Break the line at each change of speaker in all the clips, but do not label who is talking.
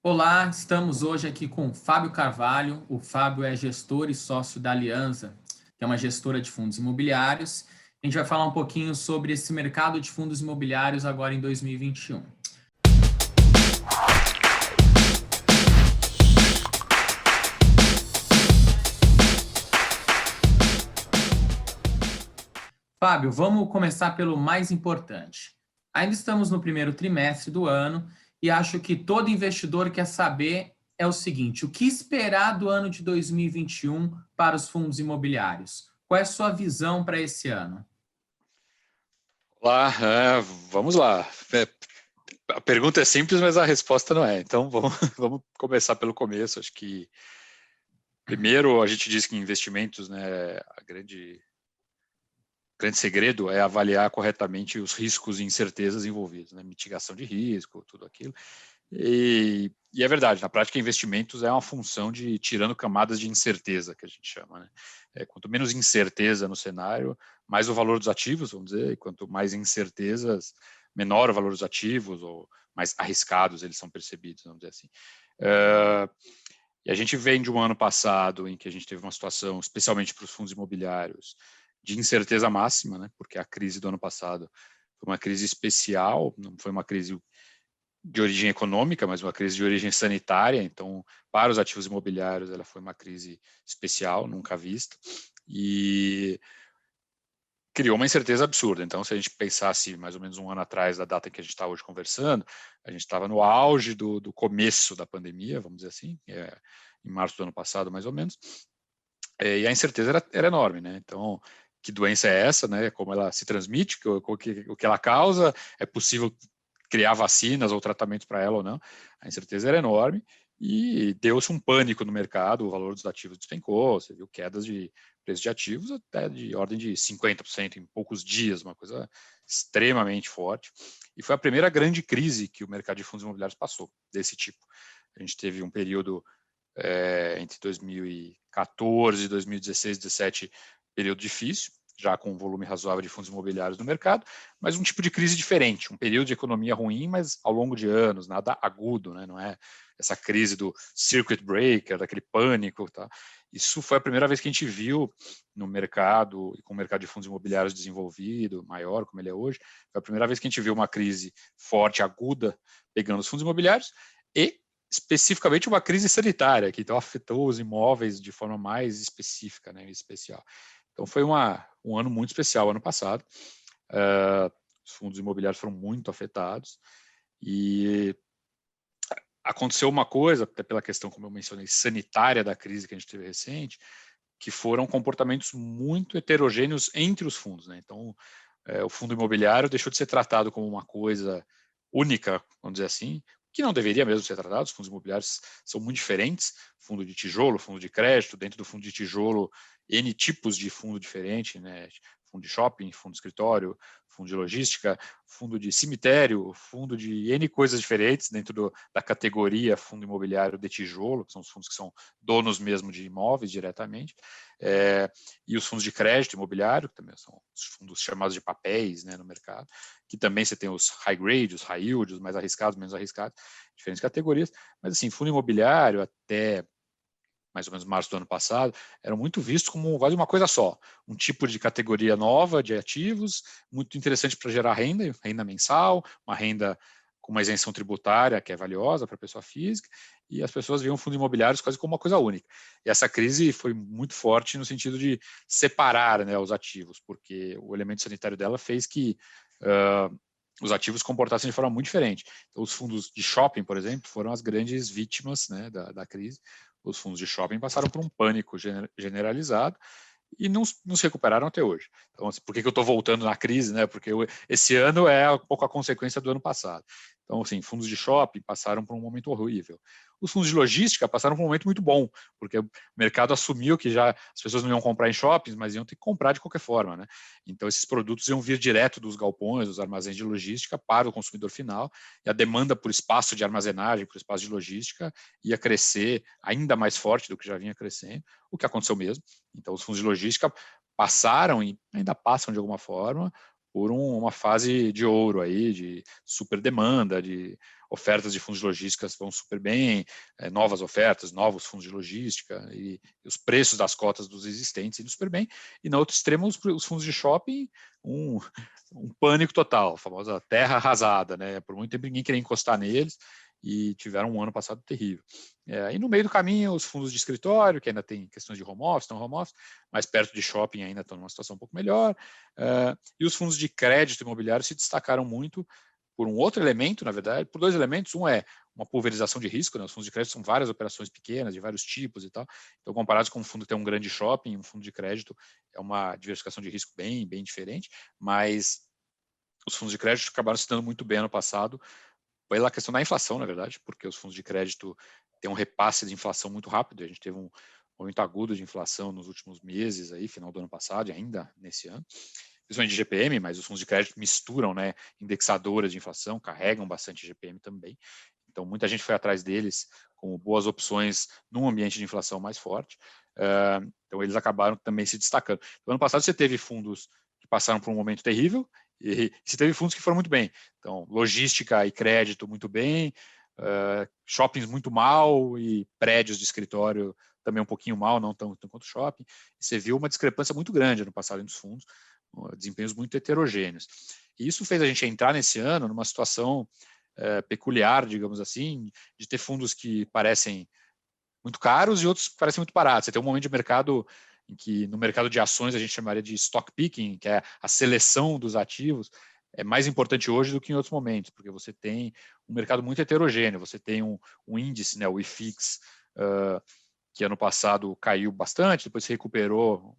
Olá, estamos hoje aqui com o Fábio Carvalho. O Fábio é gestor e sócio da Aliança, que é uma gestora de fundos imobiliários. A gente vai falar um pouquinho sobre esse mercado de fundos imobiliários agora em 2021. Fábio, vamos começar pelo mais importante. Ainda estamos no primeiro trimestre do ano e acho que todo investidor quer saber é o seguinte: o que esperar do ano de 2021 para os fundos imobiliários? Qual é a sua visão para esse ano?
Olá, vamos lá. A pergunta é simples, mas a resposta não é. Então, vamos, vamos começar pelo começo. Acho que, primeiro, a gente diz que investimentos, né, a grande segredo é avaliar corretamente os riscos e incertezas envolvidos, né, mitigação de risco, tudo aquilo. E é verdade, na prática, investimentos é uma função de tirando camadas de incerteza, que a gente chama, né? Quanto menos incerteza no cenário, mais o valor dos ativos, vamos dizer, e quanto mais incertezas, menor o valor dos ativos, ou mais arriscados eles são percebidos, vamos dizer assim. E a gente vem de um ano passado em que a gente teve uma situação, especialmente para os fundos imobiliários, de incerteza máxima, né? Porque a crise do ano passado foi uma crise especial, não foi uma crise de origem econômica, mas uma crise de origem sanitária. Então, para os ativos imobiliários, ela foi uma crise especial, nunca vista, e criou uma incerteza absurda. Então, se a gente pensasse mais ou menos um ano atrás da data em que a gente está hoje conversando, a gente estava no auge do começo da pandemia, vamos dizer assim, em março do ano passado, mais ou menos, e a incerteza era enorme, né? Então, que doença é essa, né? Como ela se transmite, o que ela causa, é possível criar vacinas ou tratamentos para ela ou não. A incerteza era enorme e deu-se um pânico no mercado, o valor dos ativos despencou, você viu quedas de preço de ativos até de ordem de 50% em poucos dias, uma coisa extremamente forte. E foi a primeira grande crise que o mercado de fundos imobiliários passou, desse tipo. A gente teve um período entre 2014 e 2016, 2017, período difícil, já com um volume razoável de fundos imobiliários no mercado, mas um tipo de crise diferente, um período de economia ruim, mas ao longo de anos, nada agudo, né? Não é essa crise do circuit breaker, daquele pânico, tá? Isso foi a primeira vez que a gente viu no mercado, e com o mercado de fundos imobiliários desenvolvido, maior como ele é hoje, foi a primeira vez que a gente viu uma crise forte, aguda, pegando os fundos imobiliários, e especificamente uma crise sanitária, que então afetou os imóveis de forma mais específica, né, especial. Então foi um ano muito especial, ano passado. Os fundos imobiliários foram muito afetados e aconteceu uma coisa, até pela questão, como eu mencionei, sanitária da crise que a gente teve recente, que foram comportamentos muito heterogêneos entre os fundos, né? Então, o fundo imobiliário deixou de ser tratado como uma coisa única, vamos dizer assim, que não deveria mesmo ser tratado. Os fundos imobiliários são muito diferentes, fundo de tijolo, fundo de crédito, dentro do fundo de tijolo, N tipos de fundo diferente, né? Fundo de shopping, fundo de escritório, fundo de logística, fundo de cemitério, fundo de N coisas diferentes dentro da categoria fundo imobiliário de tijolo, que são os fundos que são donos mesmo de imóveis diretamente, e os fundos de crédito imobiliário, que também são os fundos chamados de papéis, né, no mercado, que também você tem os high grade, os high yield, os mais arriscados, menos arriscados, diferentes categorias, mas assim, fundo imobiliário até mais ou menos março do ano passado, eram muito vistos como quase uma coisa só, um tipo de categoria nova de ativos, muito interessante para gerar renda, renda mensal, uma renda com uma isenção tributária que é valiosa para a pessoa física, e as pessoas viam fundos imobiliários quase como uma coisa única. E essa crise foi muito forte no sentido de separar, né, os ativos, porque o elemento sanitário dela fez que os ativos comportassem de forma muito diferente. Então, os fundos de shopping, por exemplo, foram as grandes vítimas, né, da crise. Os fundos de shopping passaram por um pânico generalizado e não se recuperaram até hoje. Então, assim, por que eu estou voltando na crise? Né? Porque esse ano é um pouco a consequência do ano passado. Então, assim, fundos de shopping passaram por um momento horrível. Os fundos de logística passaram por um momento muito bom, porque o mercado assumiu que já as pessoas não iam comprar em shoppings, mas iam ter que comprar de qualquer forma, né? Então, esses produtos iam vir direto dos galpões, dos armazéns de logística para o consumidor final, e a demanda por espaço de armazenagem, por espaço de logística, ia crescer ainda mais forte do que já vinha crescendo, o que aconteceu mesmo. Então, os fundos de logística passaram e ainda passam de alguma forma por uma fase de ouro aí, de super demanda, de ofertas de fundos de logística vão super bem, novas ofertas, novos fundos de logística, e os preços das cotas dos existentes indo super bem. E no outro extremo, os fundos de shopping, um pânico total, a famosa terra arrasada, né? Por muito tempo ninguém queria encostar neles, e tiveram um ano passado terrível. E no meio do caminho, os fundos de escritório, que ainda tem questões de home office, estão home office, mais perto de shopping ainda estão numa situação um pouco melhor, e os fundos de crédito imobiliário se destacaram muito por um outro elemento, na verdade, por dois elementos. Um é uma pulverização de risco, né? Os fundos de crédito são várias operações pequenas, de vários tipos e tal. Então, comparados com um fundo que tem um grande shopping, um fundo de crédito é uma diversificação de risco bem diferente, mas os fundos de crédito acabaram se dando muito bem ano passado, pela questão da inflação, na verdade, porque os fundos de crédito têm um repasse de inflação muito rápido. A gente teve um momento agudo de inflação nos últimos meses, aí, final do ano passado e ainda nesse ano, principalmente de GPM, mas os fundos de crédito misturam, né, indexadoras de inflação, carregam bastante GPM também. Então, muita gente foi atrás deles como boas opções num ambiente de inflação mais forte. Então, eles acabaram também se destacando. No ano passado, você teve fundos que passaram por um momento terrível, e você teve fundos que foram muito bem. Então, logística e crédito muito bem, shoppings muito mal e prédios de escritório também um pouquinho mal, não tanto quanto shopping. E você viu uma discrepância muito grande no passado entre os fundos, desempenhos muito heterogêneos. E isso fez a gente entrar nesse ano numa situação peculiar, digamos assim, de ter fundos que parecem muito caros e outros que parecem muito baratos. Você tem um momento de mercado em que, no mercado de ações, a gente chamaria de stock picking, que é a seleção dos ativos, é mais importante hoje do que em outros momentos, porque você tem um mercado muito heterogêneo, você tem um índice, né, o IFIX, que ano passado caiu bastante, depois se recuperou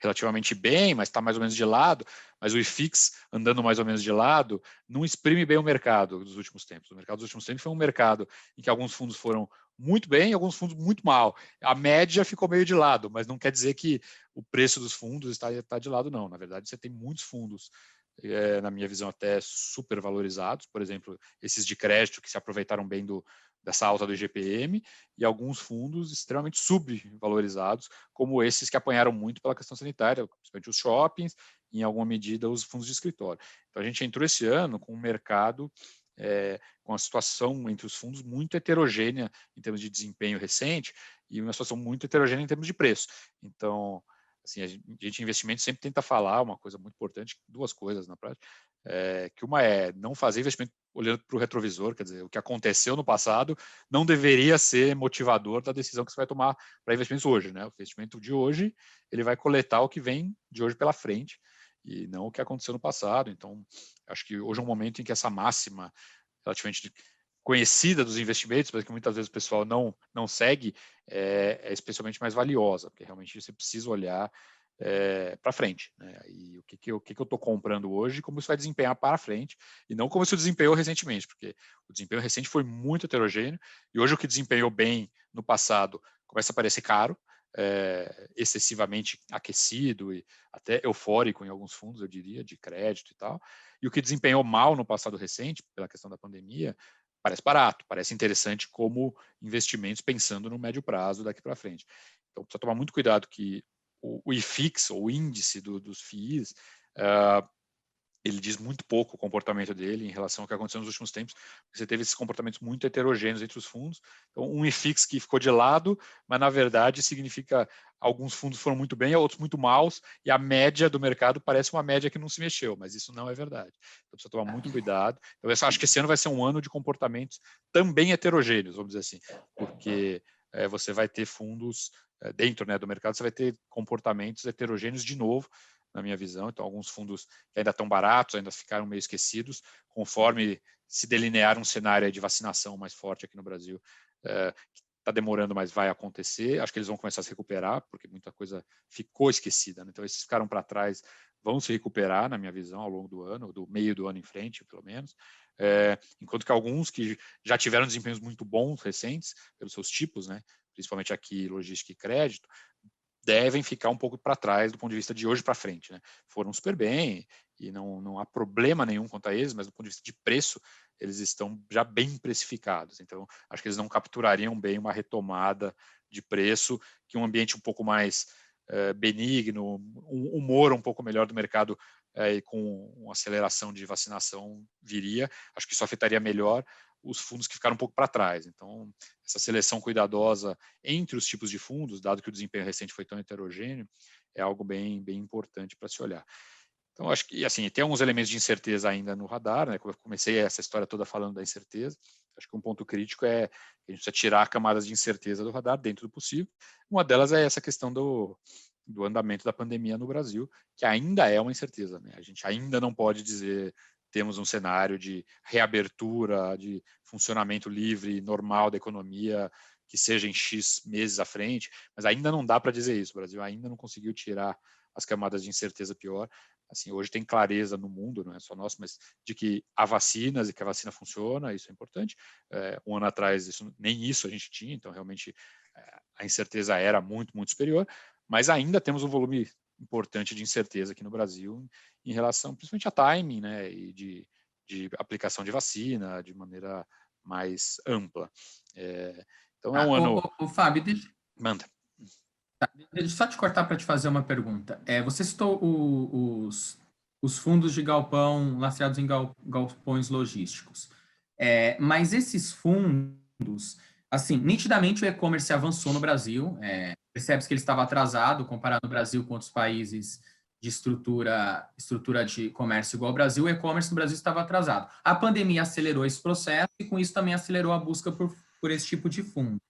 relativamente bem, mas está mais ou menos de lado, mas o IFIX andando mais ou menos de lado, não exprime bem o mercado dos últimos tempos. O mercado dos últimos tempos foi um mercado em que alguns fundos foram muito bem e alguns fundos muito mal. A média ficou meio de lado, mas não quer dizer que o preço dos fundos está de lado, não. Na verdade, você tem muitos fundos, na minha visão, até super valorizados, por exemplo, esses de crédito que se aproveitaram bem dessa alta do IGPM, e alguns fundos extremamente subvalorizados, como esses que apanharam muito pela questão sanitária, principalmente os shoppings, e em alguma medida os fundos de escritório. Então a gente entrou esse ano com um mercado com a situação entre os fundos muito heterogênea em termos de desempenho recente e uma situação muito heterogênea em termos de preço. Então, assim, a gente em investimento sempre tenta falar uma coisa muito importante, duas coisas na prática, que uma é não fazer investimento olhando para o retrovisor, quer dizer, o que aconteceu no passado não deveria ser motivador da decisão que você vai tomar para investimentos hoje, né? O investimento de hoje, ele vai coletar o que vem de hoje pela frente e não o que aconteceu no passado. Então, acho que hoje é um momento em que essa máxima relativamente conhecida dos investimentos, mas que muitas vezes o pessoal não segue, é especialmente mais valiosa, porque realmente você precisa olhar para frente, né? E o que eu estou comprando hoje, como isso vai desempenhar para frente, e não como isso desempenhou recentemente, porque o desempenho recente foi muito heterogêneo, e hoje o que desempenhou bem no passado começa a parecer caro, excessivamente aquecido e até eufórico em alguns fundos, eu diria, de crédito e tal, e o que desempenhou mal no passado recente, pela questão da pandemia, parece barato, parece interessante como investimentos pensando no médio prazo daqui para frente. Então, precisa tomar muito cuidado que o IFIX, ou o índice dos FIIs, ele diz muito pouco o comportamento dele em relação ao que aconteceu nos últimos tempos. Você teve esses comportamentos muito heterogêneos entre os fundos. Então, um IFIX que ficou de lado, mas na verdade significa alguns fundos foram muito bem, outros muito maus, e a média do mercado parece uma média que não se mexeu, mas isso não é verdade. Então, precisa tomar muito cuidado. Eu acho que esse ano vai ser um ano de comportamentos também heterogêneos, vamos dizer assim, porque você vai ter fundos dentro, né, do mercado, você vai ter comportamentos heterogêneos de novo, na minha visão. Então, alguns fundos que ainda estão baratos, ainda ficaram meio esquecidos, conforme se delinear um cenário de vacinação mais forte aqui no Brasil, que está demorando, mas vai acontecer. Acho que eles vão começar a se recuperar, porque muita coisa ficou esquecida, né? Então, esses ficaram para trás, vão se recuperar, na minha visão, ao longo do ano, do meio do ano em frente, pelo menos. Enquanto que alguns que já tiveram desempenhos muito bons recentes, pelos seus tipos, né? Principalmente aqui logística e crédito, devem ficar um pouco para trás do ponto de vista de hoje para frente, né? Foram super bem e não há problema nenhum quanto a eles, mas do ponto de vista de preço, eles estão já bem precificados. Então, acho que eles não capturariam bem uma retomada de preço que um ambiente um pouco mais benigno, um humor um pouco melhor do mercado e com uma aceleração de vacinação viria, acho que isso afetaria melhor os fundos que ficaram um pouco para trás. Então, essa seleção cuidadosa entre os tipos de fundos, dado que o desempenho recente foi tão heterogêneo, é algo bem importante para se olhar. Então, acho que, assim, tem alguns elementos de incerteza ainda no radar, né? Eu comecei essa história toda falando da incerteza. Acho que um ponto crítico é que a gente precisa tirar camadas de incerteza do radar dentro do possível. Uma delas é essa questão do andamento da pandemia no Brasil, que ainda é uma incerteza, né? A gente ainda não pode dizer temos um cenário de reabertura, de funcionamento livre, normal da economia, que seja em X meses à frente, mas ainda não dá para dizer isso. O Brasil ainda não conseguiu tirar as camadas de incerteza pior. Assim, hoje tem clareza no mundo, não é só nosso, mas de que há vacinas e que a vacina funciona, isso é importante. Um ano atrás, nem isso a gente tinha, então realmente a incerteza era muito superior, mas ainda temos um volume importante de incerteza aqui no Brasil em relação, principalmente a timing, né, e de aplicação de vacina de maneira mais ampla. Então é um ano...
Fábio,
Manda.
deixa eu só te cortar para te fazer uma pergunta. Você citou os fundos de galpão lastreados em galpões logísticos. Mas esses fundos, assim, nitidamente o e-commerce avançou no Brasil. Percebe-se que ele estava atrasado comparado no Brasil com outros países de estrutura de comércio igual ao Brasil. O e-commerce no Brasil estava atrasado. A pandemia acelerou esse processo e com isso também acelerou a busca por esse tipo de fundo.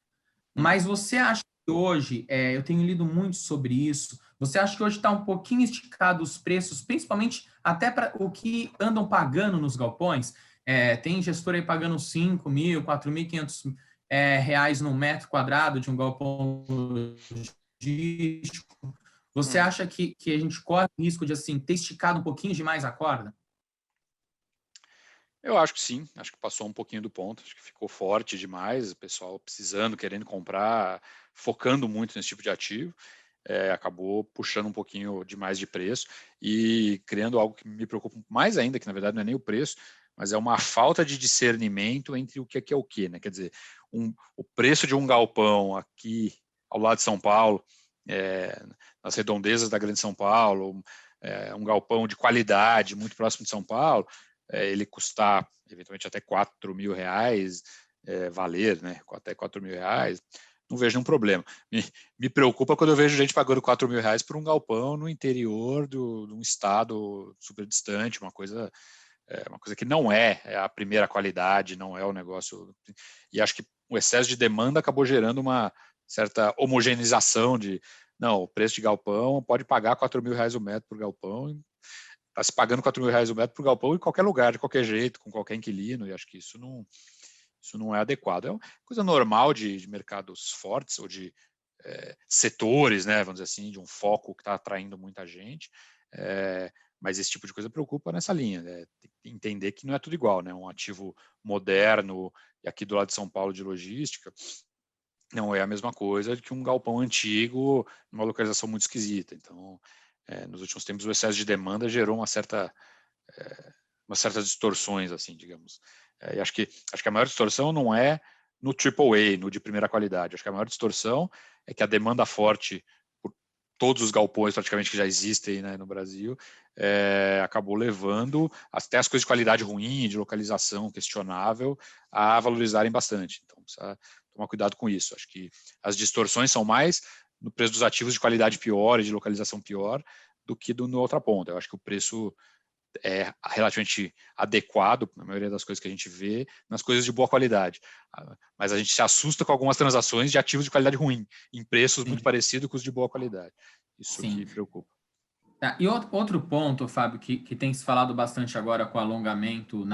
Mas você acha que hoje, eu tenho lido muito sobre isso, você acha que hoje está um pouquinho esticado os preços, principalmente até para o que andam pagando nos galpões? Tem gestor aí pagando 5 mil, 4.500 reais no metro quadrado de um galpão logístico. Você acha que a gente corre o risco de assim, ter esticado um pouquinho demais a corda?
Eu acho que sim, acho que passou um pouquinho do ponto, acho que ficou forte demais, o pessoal precisando, querendo comprar, focando muito nesse tipo de ativo, acabou puxando um pouquinho demais de preço e criando algo que me preocupa mais ainda, que na verdade não é nem o preço, mas é uma falta de discernimento entre o que é o que, né? Quer dizer, o preço de um galpão aqui ao lado de São Paulo, nas redondezas da Grande São Paulo, um galpão de qualidade muito próximo de São Paulo, ele custar eventualmente até R$ 4.000, valer, né, até R$ 4.000, não vejo nenhum problema. Me preocupa quando eu vejo gente pagando R$ 4.000 por um galpão no interior de um estado super distante, uma coisa que não é a primeira qualidade, não é o negócio. E acho que o excesso de demanda acabou gerando uma certa homogeneização de, não, o preço de galpão pode pagar R$ 4.000 o metro por galpão, está se pagando R$ 4.000 o metro por galpão em qualquer lugar, de qualquer jeito, com qualquer inquilino, e acho que isso não é adequado. É uma coisa normal de mercados fortes ou de setores, né, vamos dizer assim, de um foco que está atraindo muita gente, mas esse tipo de coisa preocupa nessa linha, né? Tem que entender que não é tudo igual, né? Um ativo moderno, e aqui do lado de São Paulo de logística, não é a mesma coisa que um galpão antigo numa localização muito esquisita. Então, nos últimos tempos, o excesso de demanda gerou umas certas distorções, assim, digamos. E acho que a maior distorção não é no AAA, no de primeira qualidade. Acho que a maior distorção é que a demanda forte por todos os galpões praticamente que já existem, né, no Brasil, acabou levando até as coisas de qualidade ruim, de localização questionável, a valorizarem bastante. Então, precisa tomar cuidado com isso. Acho que as distorções são mais no preço dos ativos de qualidade pior e de localização pior do que no outra ponta. Eu acho que o preço é relativamente adequado, na maioria das coisas que a gente vê, nas coisas de boa qualidade. Mas a gente se assusta com algumas transações de ativos de qualidade ruim, em preços muito parecidos com os de boa qualidade. Isso que preocupa.
E outro ponto, Fábio, que tem se falado bastante agora com o alongamento,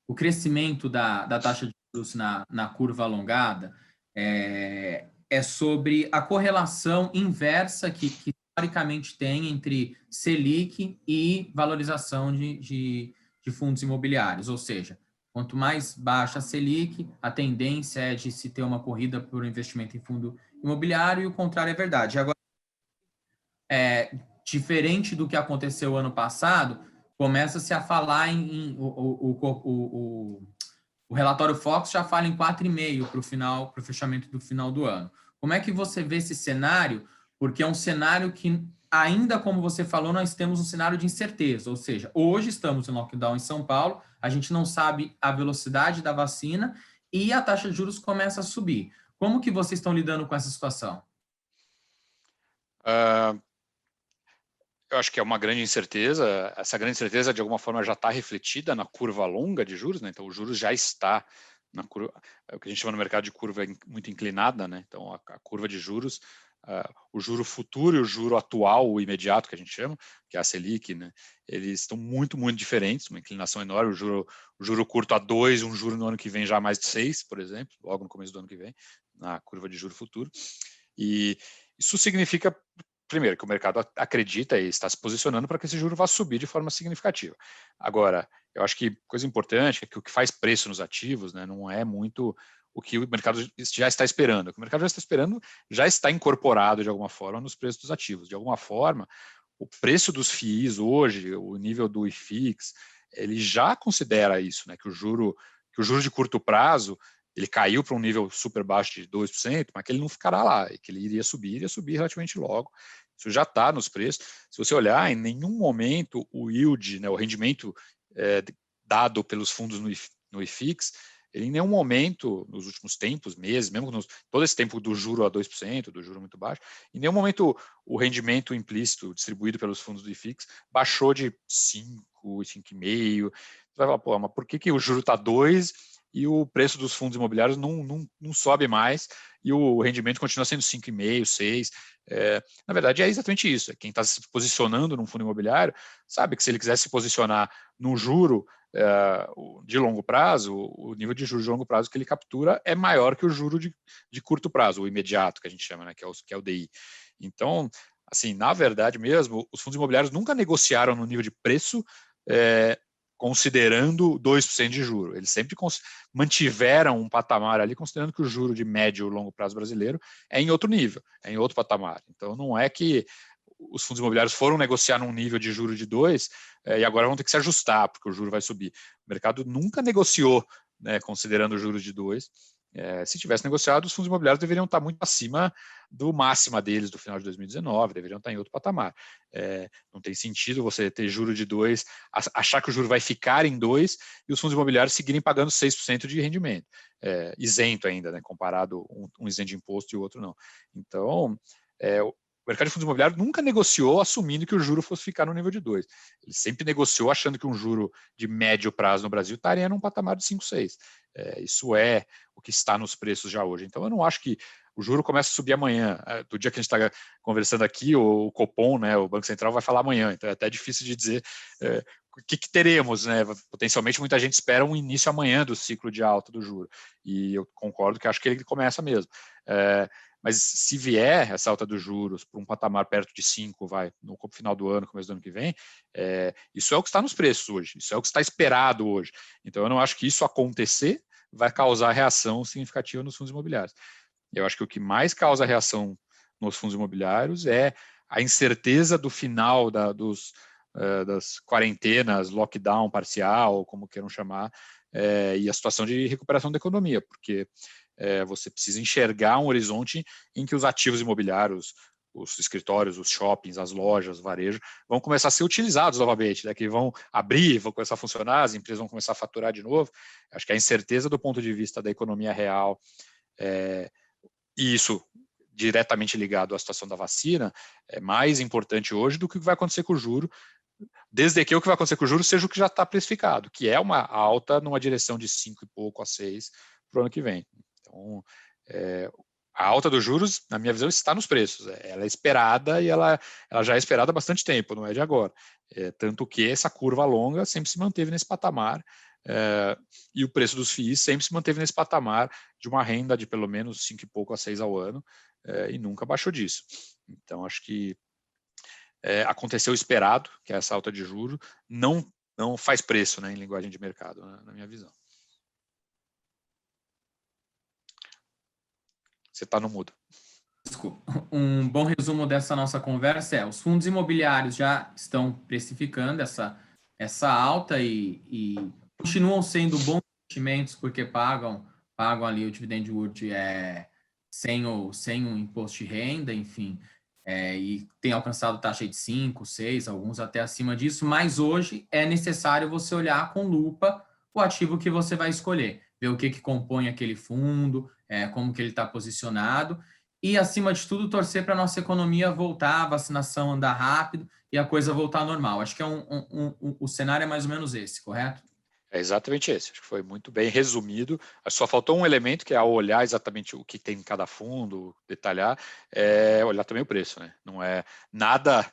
o crescimento da taxa de juros na curva alongada, é sobre a correlação inversa que historicamente tem entre Selic e valorização de fundos imobiliários. Ou seja, quanto mais baixa a Selic, a tendência é de se ter uma corrida por investimento em fundo imobiliário, e o contrário é verdade. Agora, diferente do que aconteceu ano passado, começa-se a falar o relatório Fox já fala em 4,5 para o fechamento do final do ano. Como é que você vê esse cenário? Porque é um cenário que ainda como você falou, nós temos um cenário de incerteza, ou seja, hoje estamos em lockdown em São Paulo, a gente não sabe a velocidade da vacina e a taxa de juros começa a subir. Como que vocês estão lidando com essa situação?
Eu acho que é uma grande incerteza. Essa grande incerteza, de alguma forma, já está refletida na curva longa de juros, né? Então, o juros já está na curva, é o que a gente chama no mercado de curva muito inclinada, né? Então, a curva de juros, o juro futuro e o juro atual, o imediato, que a gente chama, que é a Selic, né? Eles estão muito, muito diferentes, uma inclinação enorme. O juro curto a 2, um juro no ano que vem já mais de 6, por exemplo, logo no começo do ano que vem, na curva de juro futuro. E isso significa, primeiro, que o mercado acredita e está se posicionando para que esse juro vá subir de forma significativa. Agora, eu acho que coisa importante é que o que faz preço nos ativos, né, não é muito o que o mercado já está esperando. O que o mercado já está esperando já está incorporado de alguma forma nos preços dos ativos. De alguma forma, o preço dos FIIs hoje, o nível do IFIX, ele já considera isso, né, que o juro de curto prazo ele caiu para um nível super baixo de 2%, mas que ele não ficará lá, e que ele iria subir relativamente logo. Isso já está nos preços. Se você olhar, em nenhum momento o yield, né, o rendimento dado pelos fundos no IFIX, ele, em nenhum momento, nos últimos tempos, meses, mesmo todo esse tempo do juro a 2%, do juro muito baixo, em nenhum momento o rendimento implícito distribuído pelos fundos do IFIX baixou de 5, 5,5%. Você vai falar, pô, mas por que o juro está 2% e o preço dos fundos imobiliários não sobe mais e o rendimento continua sendo 5,5%, 6%? Na verdade, é exatamente isso. Quem está se posicionando num fundo imobiliário sabe que se ele quiser se posicionar no juro de longo prazo, o nível de juros de longo prazo que ele captura é maior que o juro de curto prazo, o imediato, que a gente chama, né, que é o DI. Então, assim, na verdade mesmo, os fundos imobiliários nunca negociaram no nível de preço considerando 2% de juro. Eles sempre mantiveram um patamar ali, considerando que o juro de médio e longo prazo brasileiro é em outro nível, é em outro patamar. Então, não é que os fundos imobiliários foram negociar num nível de juro de 2 e agora vão ter que se ajustar, porque o juro vai subir. O mercado nunca negociou, né, considerando o juro de 2. Se tivesse negociado, os fundos imobiliários deveriam estar muito acima do máxima deles do final de 2019, deveriam estar em outro patamar. Não tem sentido você ter juro de 2, achar que o juro vai ficar em 2 e os fundos imobiliários seguirem pagando 6% de rendimento, isento ainda, né, comparado um isento de imposto e o outro não. Então, o mercado de fundos imobiliários nunca negociou assumindo que o juro fosse ficar no nível de 2. Ele sempre negociou achando que um juro de médio prazo no Brasil estaria num patamar de 5, 6. Isso é o que está nos preços já hoje. Então, eu não acho que o juro comece a subir amanhã. Do dia que a gente está conversando aqui, o Copom, né, o Banco Central, vai falar amanhã. Então, é até difícil de dizer o que teremos. Né? Potencialmente, muita gente espera um início amanhã do ciclo de alta do juro. E eu concordo que acho que ele começa mesmo. Mas se vier essa alta dos juros para um patamar perto de 5, no final do ano, começo do ano que vem, isso é o que está nos preços hoje, isso é o que está esperado hoje. Então, eu não acho que isso acontecer vai causar reação significativa nos fundos imobiliários. Eu acho que o que mais causa reação nos fundos imobiliários é a incerteza do final das quarentenas, lockdown parcial, como queiram chamar, e a situação de recuperação da economia, porque você precisa enxergar um horizonte em que os ativos imobiliários, os escritórios, os shoppings, as lojas, o varejo, vão começar a ser utilizados novamente, né, que vão abrir, vão começar a funcionar, as empresas vão começar a faturar de novo. Acho que a incerteza do ponto de vista da economia real, e isso diretamente ligado à situação da vacina, é mais importante hoje do que o que vai acontecer com o juro, desde que o que vai acontecer com o juro seja o que já está precificado, que é uma alta numa direção de 5 e pouco a 6 para o ano que vem. Então, a alta dos juros, na minha visão, está nos preços. Ela é esperada e ela já é esperada há bastante tempo, não é de agora. Tanto que essa curva longa sempre se manteve nesse patamar e o preço dos FIIs sempre se manteve nesse patamar de uma renda de pelo menos 5 e pouco a 6 ao ano e nunca baixou disso. Então, acho que aconteceu o esperado, que é essa alta de juros, não faz preço, né, em linguagem de mercado, na minha visão. Você está no mudo.
Um bom resumo dessa nossa conversa é: os fundos imobiliários já estão precificando essa alta e continuam sendo bons investimentos porque pagam ali o dividend yield sem o imposto de renda, enfim. e tem alcançado taxa de 5, 6, alguns até acima disso, mas hoje é necessário você olhar com lupa o ativo que você vai escolher, ver o que compõe aquele fundo, como que ele está posicionado, e, acima de tudo, torcer para a nossa economia voltar, a vacinação andar rápido e a coisa voltar ao normal. Acho que o cenário é mais ou menos esse, correto?
É exatamente esse, acho que foi muito bem resumido. Só faltou um elemento que é ao olhar exatamente o que tem em cada fundo, detalhar, olhar também o preço, né? Não é nada,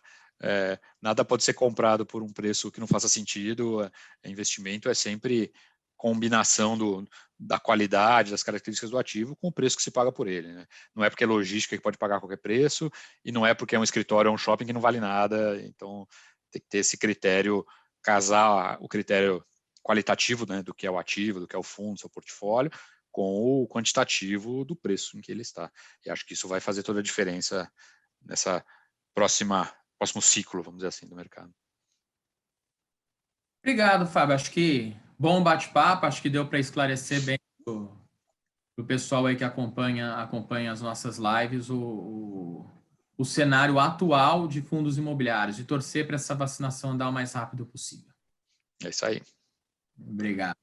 nada pode ser comprado por um preço que não faça sentido. Investimento é sempre combinação da qualidade, das características do ativo com o preço que se paga por ele, né? Não é porque é logística que pode pagar qualquer preço e não é porque é um escritório ou um shopping que não vale nada. Então tem que ter esse critério, casar o critério qualitativo, né, do que é o ativo, do que é o fundo, seu portfólio, com o quantitativo do preço em que ele está. E acho que isso vai fazer toda a diferença nessa próximo ciclo, vamos dizer assim, do mercado.
Obrigado, Fábio. Acho que bom bate-papo, acho que deu para esclarecer bem para o pessoal aí que acompanha as nossas lives o cenário atual de fundos imobiliários e torcer para essa vacinação andar o mais rápido possível.
É isso aí.
Obrigado.